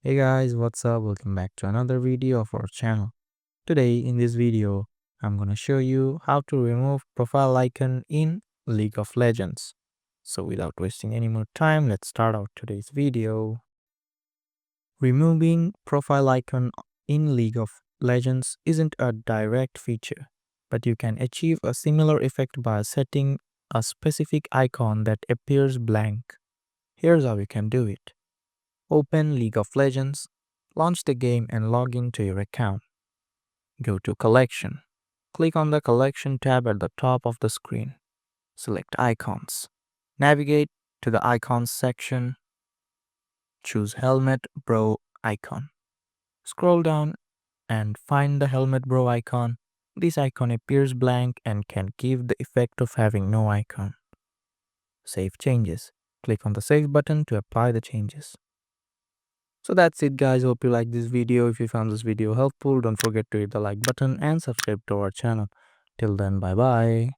Hey guys, what's up? Welcome back to another video of our channel. Today in this video, I'm gonna show you how to remove profile icon in League of Legends. So without wasting any more time, let's start out today's video. Removing profile icon in League of Legends isn't a direct feature, but you can achieve a similar effect by setting a specific icon that appears blank. Here's how you can do it. Open League of Legends, launch the game and log into your account. Go to Collection. Click on the Collection tab at the top of the screen. Select Icons. Navigate to the Icons section. Choose Helmet Bro icon. Scroll down and find the Helmet Bro icon. This icon appears blank and can give the effect of having no icon. Save changes. Click on the Save button to apply the changes. So that's it guys, hope you liked this video. If you found this video helpful, don't forget to hit the like button and subscribe to our channel. Till then, bye bye.